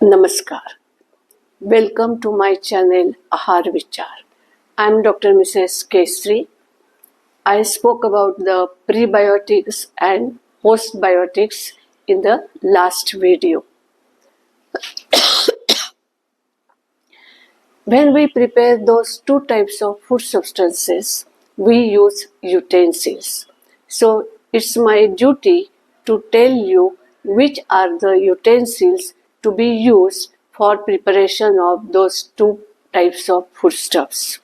Namaskar. Welcome to my channel Ahar Vichar. I am Dr. Mrs. Kesri. I spoke about the prebiotics and postbiotics in the last video. When we prepare those two types of food substances, we use utensils. So it's my duty to tell you which are the utensils to be used for preparation of those two types of foodstuffs.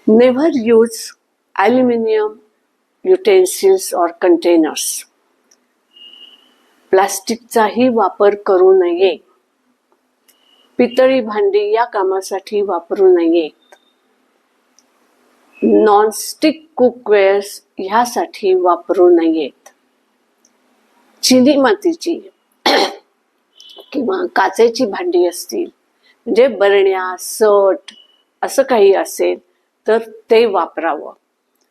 Never use aluminum utensils or containers. प्लास्टिकचाही वापर करू नये. पितळी भांडी या कामासाठी वापरू नयेत. Nonstick कुकवेअर्स ह्यासाठी वापरू नयेत. चिनी मातीची किंवा काचेची भांडी असतील, म्हणजे बरण्या, सट असं काही असेल तर ते वापरावं.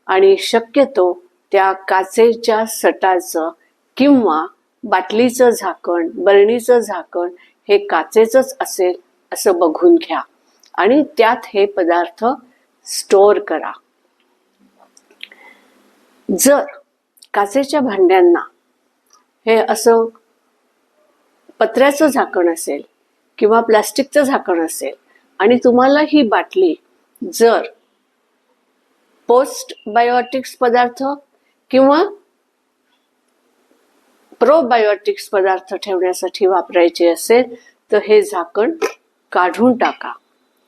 आणि शक्यतो त्या काचेच्या सटाचं किंवा बाटलीचं झाकण, बरणीचं झाकण हे काचेचंच असेल असं बघून घ्या आणि त्यात हे पदार्थ स्टोअर करा. जर काचेच्या भांड्यांना हे असं पत्र्याचं झाकण असेल किंवा प्लास्टिकचं झाकण असेल आणि तुम्हाला ही बाटली जर पोस्टबायोटिक्स पदार्थ किंवा प्रोबायोटिक्स पदार्थ ठेवण्यासाठी वापरायचे असेल तर हे झाकण काढून टाका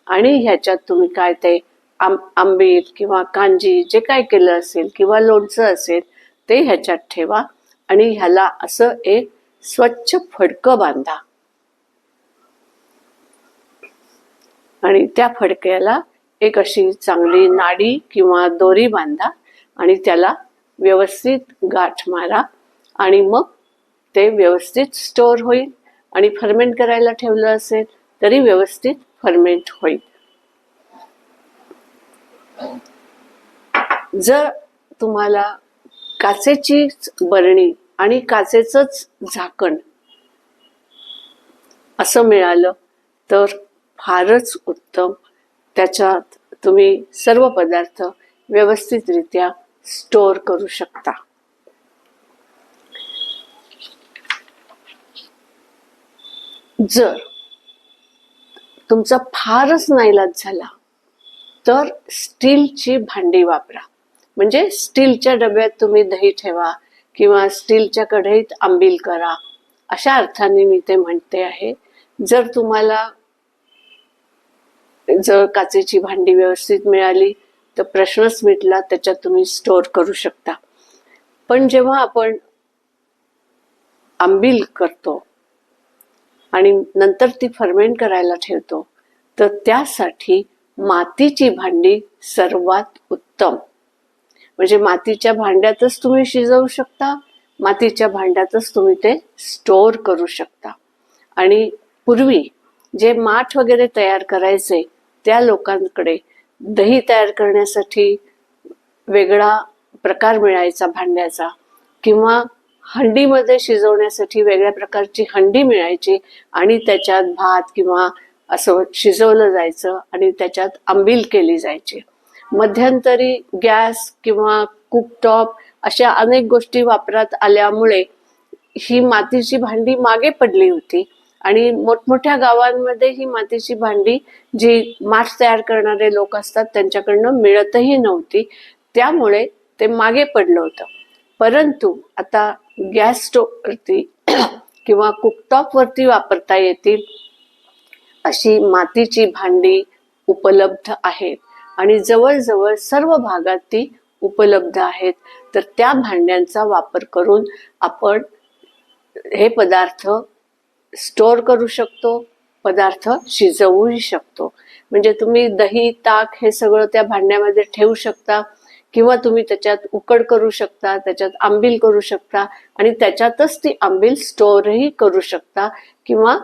आणि ह्याच्यात तुम्ही काय ते आंबील किंवा कांजी जे काय केलं असेल किंवा लोणचं असेल ते ह्याच्यात ठेवा आणि ह्याला असं एक स्वच्छ फडकं बांधा आणि त्या फडक्याला एक अशी चांगली नाडी किंवा दोरी बांधा आणि त्याला व्यवस्थित गाठ मारा आणि मग ते व्यवस्थित स्टोअर होईल आणि फर्मेंट करायला ठेवलं असेल तरी व्यवस्थित फर्मेंट होईल. जर तुम्हाला काचेची बरणी आणि काचेचंच झाकण असं मिळालं तर फारच उत्तम. त्याच्यात तुम्ही सर्व पदार्थ व्यवस्थितरित्या स्टोअर करू शकता. जर तुमचा फारच नाईलाज झाला तर स्टीलची भांडी वापरा. म्हणजे स्टीलच्या डब्यात तुम्ही दही ठेवा किंवा स्टीलच्या कढईत आंबील करा, अशा अर्थाने मी ते म्हणते आहे. जर तुम्हाला जर काचेची भांडी व्यवस्थित मिळाली तर प्रश्नच मिटला, त्याच्यात तुम्ही स्टोअर करू शकता. पण जेव्हा आपण आंबील करतो आणि नंतर ती फर्मेंट करायला ठेवतो तर त्यासाठी मातीची भांडी सर्वात उत्तम. म्हणजे मातीच्या भांड्यातच तुम्ही शिजवू शकता, मातीच्या भांड्यातच तुम्ही ते स्टोअर करू शकता. आणि पूर्वी जे माठ वगैरे तयार करायचे त्या लोकांकडे दही तयार करण्यासाठी वेगळा प्रकार मिळायचा भांड्याचा किंवा हंडीमध्ये शिजवण्यासाठी वेगळ्या प्रकारची हंडी मिळायची आणि त्याच्यात भात किंवा असं शिजवलं जायचं आणि त्याच्यात आंबील केली जायची. मध्यंतरी गॅस किंवा कुकटॉप अशा अनेक गोष्टी वापरात आल्यामुळे ही मातीची भांडी मागे पडली होती आणि मोठमोठ्या गावांमध्ये ही मातीची भांडी जी माठ तयार करणारे लोक असतात त्यांच्याकडनं मिळतही नव्हती, त्यामुळे ते मागे पडलं होतं. परंतु आता गॅस स्टोव्हवरती किंवा कुकटॉपवरती वापरता येतील अशी मातीची भांडी उपलब्ध आहेत आणि जवळजवळ सर्व भागात ती उपलब्ध आहेत. तर त्या भांड्यांचा वापर करून आपण हे पदार्थ स्टोअर करू शकतो, पदार्थ शिजवूही शकतो. म्हणजे तुम्ही दही, ताक हे सगळं त्या भांड्यामध्ये ठेवू शकता किंवा तुम्ही त्याच्यात उकड करू शकता, त्याच्यात आंबील करू शकता आणि त्याच्यातच ती आंबील स्टोअरही करू शकता किंवा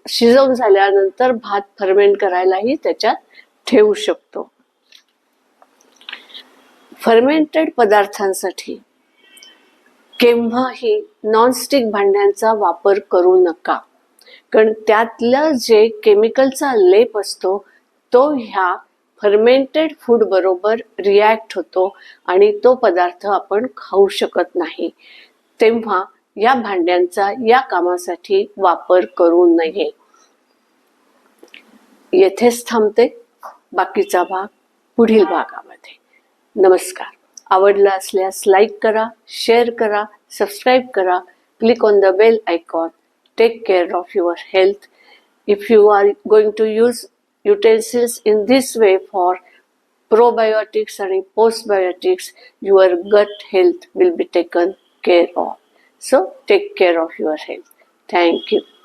शिजवून झाल्यानंतर भात फर्मेंट करायलाही त्याच्यात ठेवू शकतो. फर्मेंटेड पदार्थांसाठी केव्हाही नॉनस्टिक भांड्यांचा वापर करू नका. कारण त्यातलं जे केमिकलचा लेप असतो तो ह्या फर्मेंटेड फूड बरोबर रिॲक्ट होतो आणि तो पदार्थ आपण खाऊ शकत नाही. तेव्हा या भांड्यांचा या कामासाठी वापर करू नये. येथेच थांबते. बाकीचा भाग पुढील भागामध्ये. नमस्कार. आवडला असल्यास लाईक करा, शेअर करा, सबस्क्राईब करा, click on the bell icon. Take care of your health. If you are going to use utensils in this way for probiotics and postbiotics, your gut health will be taken care of. So take care of your health. Thank you.